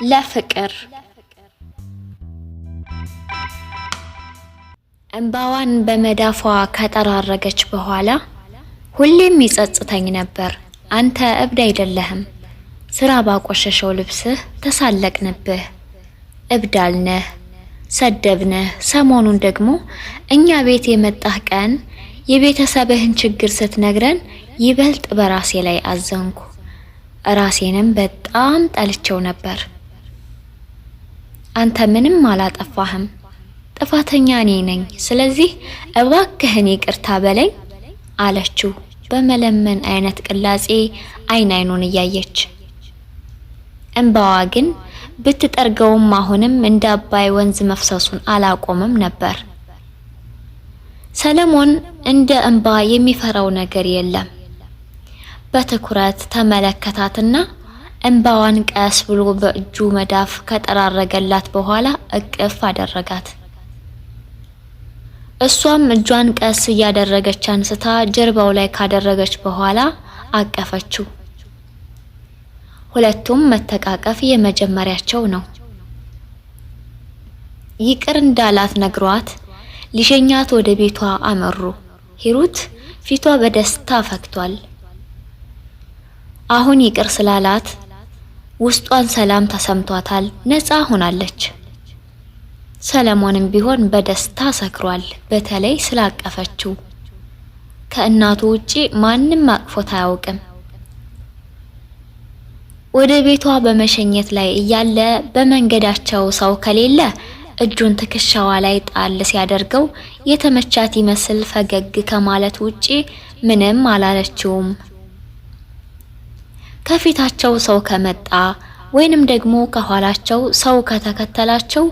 ለፍቅር እንባዋን በመዳፏ ከጠራረገች በኋላ ሁሌም ይጸጽተኝ ነበር። አንተ እብድ አይደለህም፣ ስራ ባቆሸሸው ልብስህ ተሳለቅንብህ፣ እብዳልነህ፣ ሰደብነህ። ሰሞኑን ደግሞ እኛ ቤት የመጣህ ቀን የቤተሰብህን ችግር ስትነግረን ይበልጥ በራሴ ላይ አዘንኩ። ራሴንም በጣም ጠልቼው ነበር። አንተ ምንም አላጠፋህም፣ ጥፋተኛ እኔ ነኝ። ስለዚህ እባክህን ይቅርታ በለኝ አለችው በመለመን አይነት ቅላጼ አይኑን እያየች። እንባዋ ግን ብትጠርገውም አሁንም እንደ አባይ ወንዝ መፍሰሱን አላቆመም ነበር። ሰለሞን እንደ እንባ የሚፈራው ነገር የለም። በትኩረት ተመለከታትና እንባዋን ቀስ ብሎ በእጁ መዳፍ ከጠራረገላት በኋላ እቅፍ አደረጋት። እሷም እጇን ቀስ እያደረገች አንስታ ጀርባው ላይ ካደረገች በኋላ አቀፈችው። ሁለቱም መተቃቀፍ የመጀመሪያቸው ነው። ይቅር እንዳላት ነግሯት ሊሸኛት ወደ ቤቷ አመሩ። ሂሩት ፊቷ በደስታ ፈክቷል። አሁን ይቅር ስላላት ውስጧን ሰላም ተሰምቷታል፣ ነፃ ሆናለች። ሰለሞንም ቢሆን በደስታ ሰክሯል፣ በተለይ ስላቀፈችው። ከእናቱ ውጪ ማንም አቅፎት አያውቅም። ወደ ቤቷ በመሸኘት ላይ እያለ በመንገዳቸው ሰው ከሌለ እጁን ትከሻዋ ላይ ጣል ሲያደርገው የተመቻት ይመስል ፈገግ ከማለት ውጪ ምንም አላለችውም። ከፊታቸው ሰው ከመጣ ወይንም ደግሞ ከኋላቸው ሰው ከተከተላቸው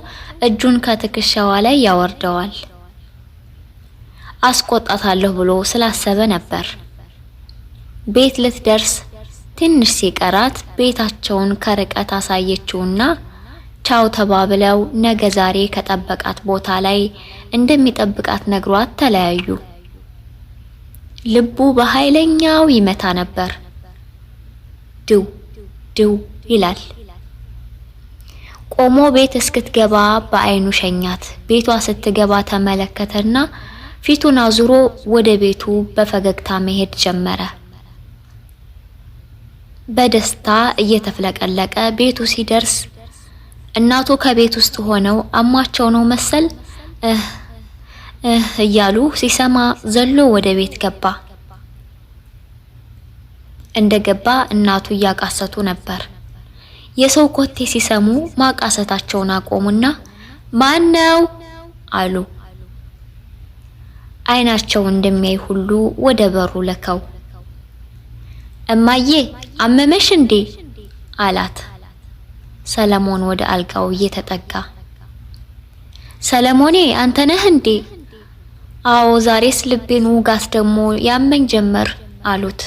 እጁን ከትከሻዋ ላይ ያወርደዋል። አስቆጣታለሁ ብሎ ስላሰበ ነበር። ቤት ልትደርስ ትንሽ ሲቀራት ቤታቸውን ከርቀት አሳየችውና ቻው ተባብለው ነገ ዛሬ ከጠበቃት ቦታ ላይ እንደሚጠብቃት ነግሯት ተለያዩ። ልቡ በኃይለኛው ይመታ ነበር። ድው ድው ይላል። ቆሞ ቤት እስክትገባ በአይኑ ሸኛት። ቤቷ ስትገባ ተመለከተና ፊቱን አዙሮ ወደ ቤቱ በፈገግታ መሄድ ጀመረ። በደስታ እየተፍለቀለቀ ቤቱ ሲደርስ እናቱ ከቤት ውስጥ ሆነው አሟቸው ነው መሰል እያሉ ሲሰማ ዘሎ ወደ ቤት ገባ። እንደገባ እናቱ እያቃሰቱ ነበር። የሰው ኮቴ ሲሰሙ ማቃሰታቸውን አቆሙና ማን ነው አሉ። አይናቸው እንደሚያይ ሁሉ ወደ በሩ ለከው። እማዬ አመመሽ እንዴ አላት። ሰለሞን ወደ አልጋው እየተጠጋ ሰለሞኔ አንተ ነህ እንዴ? አዎ ዛሬስ ልቤን ውጋት ደግሞ ያመኝ ጀመር አሉት።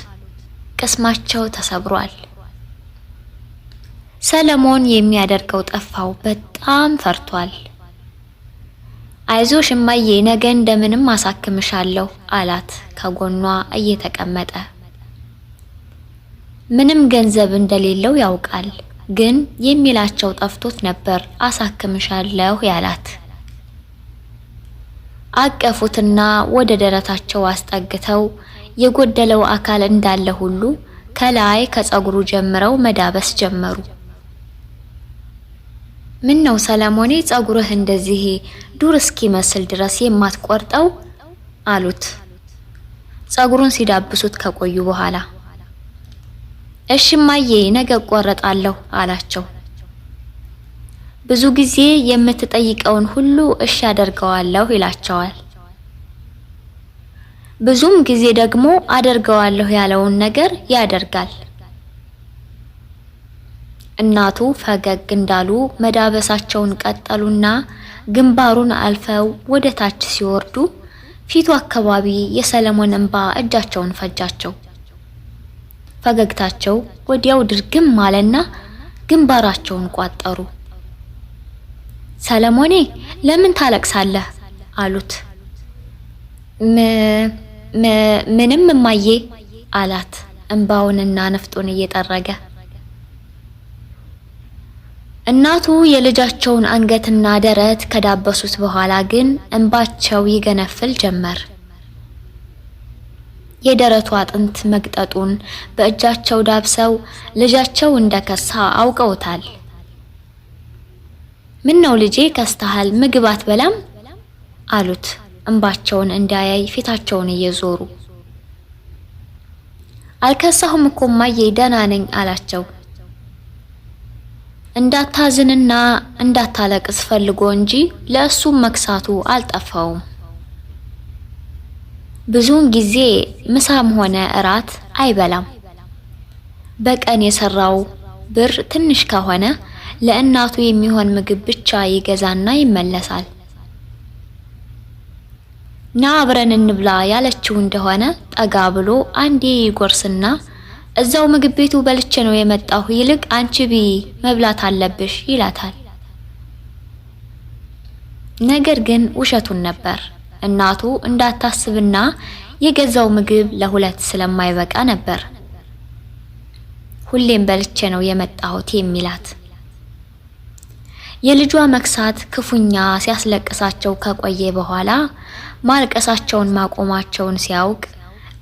ቅስማቸው ተሰብሯል። ሰለሞን የሚያደርገው ጠፋው። በጣም ፈርቷል። አይዞሽ እማዬ ነገ እንደምንም አሳክምሻለሁ አላት ከጎኗ እየተቀመጠ። ምንም ገንዘብ እንደሌለው ያውቃል፣ ግን የሚላቸው ጠፍቶት ነበር አሳክምሻለሁ ያላት። አቀፉትና ወደ ደረታቸው አስጠግተው የጎደለው አካል እንዳለ ሁሉ ከላይ ከጸጉሩ ጀምረው መዳበስ ጀመሩ። ምን ነው ሰለሞኔ ጸጉርህ እንደዚህ ዱር እስኪመስል ድረስ የማትቆርጠው አሉት ጸጉሩን ሲዳብሱት ከቆዩ በኋላ። እሺ እማዬ ነገ ቆረጣለሁ አላቸው። ብዙ ጊዜ የምትጠይቀውን ሁሉ እሺ አደርገዋለሁ ይላቸዋል። ብዙም ጊዜ ደግሞ አደርገዋለሁ ያለውን ነገር ያደርጋል። እናቱ ፈገግ እንዳሉ መዳበሳቸውን ቀጠሉና ግንባሩን አልፈው ወደ ታች ሲወርዱ ፊቱ አካባቢ የሰለሞን እንባ እጃቸውን ፈጃቸው። ፈገግታቸው ወዲያው ድርግም አለና ግንባራቸውን ቋጠሩ። ሰለሞኔ ለምን ታለቅሳለህ አሉት። ምንም እማዬ አላት እንባውንና ነፍጡን እየጠረገ። እናቱ የልጃቸውን አንገትና ደረት ከዳበሱት በኋላ ግን እንባቸው ይገነፍል ጀመር። የደረቱ አጥንት መግጠጡን በእጃቸው ዳብሰው ልጃቸው እንደከሳ አውቀውታል። ምን ነው ልጄ ከስተሃል፣ ምግብ አትበላም አሉት እንባቸውን እንዳያይ ፊታቸውን እየዞሩ። አልከሳሁም እኮ እማዬ ደህና ነኝ አላቸው። እንዳታዝንና እንዳታለቅስ ፈልጎ እንጂ ለእሱም መክሳቱ አልጠፋውም። ብዙውን ጊዜ ምሳም ሆነ እራት አይበላም። በቀን የሰራው ብር ትንሽ ከሆነ ለእናቱ የሚሆን ምግብ ብቻ ይገዛና ይመለሳል። ና አብረን እንብላ ያለችው እንደሆነ ጠጋ ብሎ አንዴ ይጎርስና እዛው ምግብ ቤቱ በልቼ ነው የመጣሁ፣ ይልቅ አንቺ መብላት አለብሽ ይላታል። ነገር ግን ውሸቱን ነበር። እናቱ እንዳታስብና የገዛው ምግብ ለሁለት ስለማይበቃ ነበር ሁሌም በልቼ ነው የመጣሁት የሚላት። የልጇ መክሳት ክፉኛ ሲያስለቅሳቸው ከቆየ በኋላ ማልቀሳቸውን ማቆማቸውን ሲያውቅ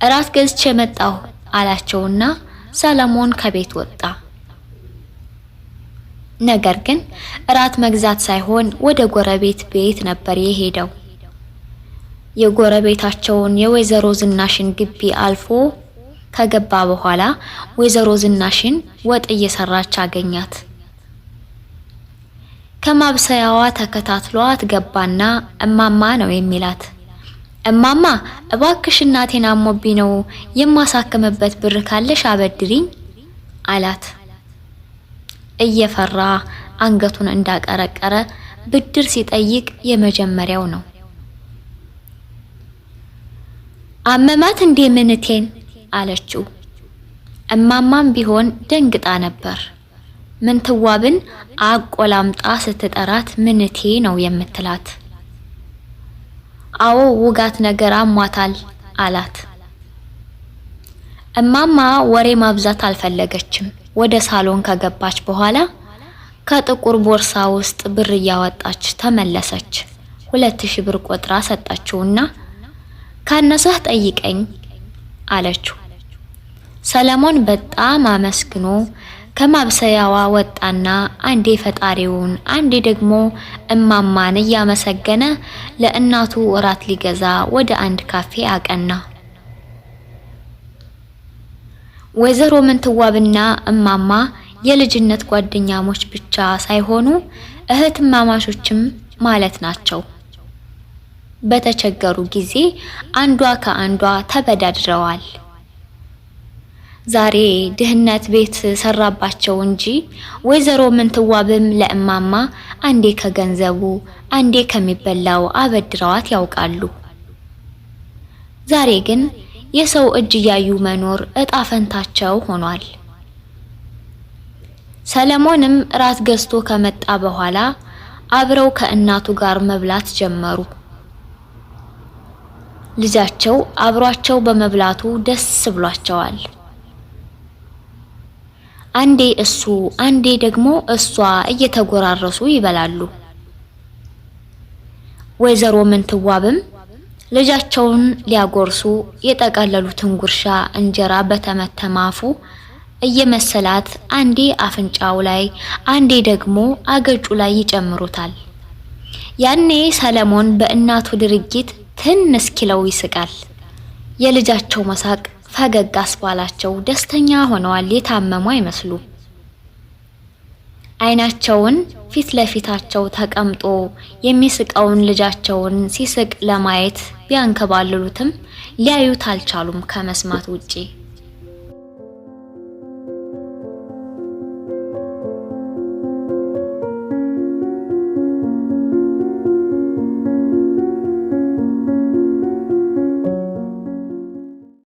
እራት ገዝቼ መጣሁ አላቸውና ሰለሞን ከቤት ወጣ። ነገር ግን እራት መግዛት ሳይሆን ወደ ጎረቤት ቤት ነበር የሄደው። የጎረቤታቸውን የወይዘሮ ዝናሽን ግቢ አልፎ ከገባ በኋላ ወይዘሮ ዝናሽን ወጥ እየሰራች አገኛት። ከማብሰያዋ ተከታትሏት ገባና እማማ ነው የሚላት። እማማ እባክሽ እናቴን አሞብኝ ነው የማሳክምበት ብር ካለሽ አበድሪኝ አላት። እየፈራ አንገቱን እንዳቀረቀረ ብድር ሲጠይቅ የመጀመሪያው ነው። አመማት እንዴ ምንቴን አለችው። እማማም ቢሆን ደንግጣ ነበር። ምንትዋብን አቆላምጣ ስትጠራት ምንቴ ነው የምትላት። አዎ ውጋት ነገር አሟታል አላት። እማማ ወሬ ማብዛት አልፈለገችም። ወደ ሳሎን ከገባች በኋላ ከጥቁር ቦርሳ ውስጥ ብር እያወጣች ተመለሰች። 2000 ብር ቆጥራ ሰጣችውና ካነሰህ ጠይቀኝ አለችው። ሰለሞን በጣም አመስግኖ ከማብሰያዋ ወጣና አንዴ ፈጣሪውን አንዴ ደግሞ እማማን እያመሰገነ ለእናቱ እራት ሊገዛ ወደ አንድ ካፌ አቀና። ወይዘሮ ምንትዋብና እማማ የልጅነት ጓደኛሞች ብቻ ሳይሆኑ እህትማማቾችም ማለት ናቸው። በተቸገሩ ጊዜ አንዷ ከአንዷ ተበዳድረዋል። ዛሬ ድህነት ቤት ሰራባቸው እንጂ ወይዘሮ ምንትዋብም ለእማማ አንዴ ከገንዘቡ አንዴ ከሚበላው አበድረዋት ያውቃሉ። ዛሬ ግን የሰው እጅ ያዩ መኖር እጣ ፈንታቸው ሆኗል። ሰለሞንም ራት ገዝቶ ከመጣ በኋላ አብረው ከእናቱ ጋር መብላት ጀመሩ። ልጃቸው አብሯቸው በመብላቱ ደስ ብሏቸዋል። አንዴ እሱ አንዴ ደግሞ እሷ እየተጎራረሱ ይበላሉ። ወይዘሮ ምንትዋብም ልጃቸውን ሊያጎርሱ የጠቀለሉትን ጉርሻ እንጀራ በተመተማፉ እየመሰላት አንዴ አፍንጫው ላይ አንዴ ደግሞ አገጩ ላይ ይጨምሩታል። ያኔ ሰለሞን በእናቱ ድርጊት ትንሽ ኪለው ይስቃል። የልጃቸው መሳቅ ፈገግ አስባላቸው ደስተኛ ሆነዋል። የታመሙ አይመስሉ። አይናቸውን ፊት ለፊታቸው ተቀምጦ የሚስቀውን ልጃቸውን ሲስቅ ለማየት ቢያንከባልሉትም ሊያዩት አልቻሉም ከመስማት ውጪ።